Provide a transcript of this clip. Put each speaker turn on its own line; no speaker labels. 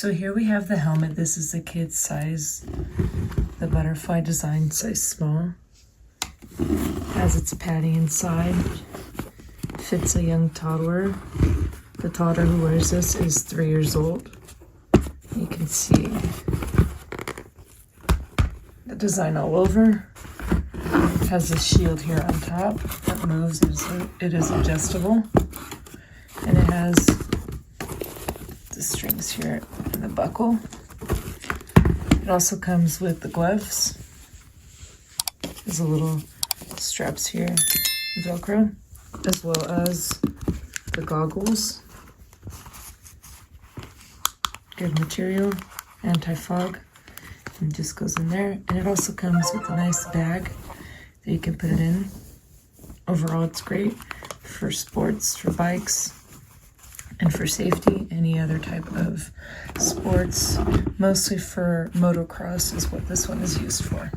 So here we have the helmet. This is the kid's size, the butterfly design, size small. Has its padding inside. Fits a young toddler. The toddler who wears this is 3 years old. You can see the design all over. It has a shield here on top that moves. It is adjustable. And it has the strings here and the buckle. It also comes with the gloves. There's a little straps here, Velcro, as well as the goggles. Good material, anti-fog, and it just goes in there. And it also comes with a nice bag that you can put it in. Overall, it's great for sports, for bikes, and for safety, any other type of sports. Mostly for motocross is what this one is used for.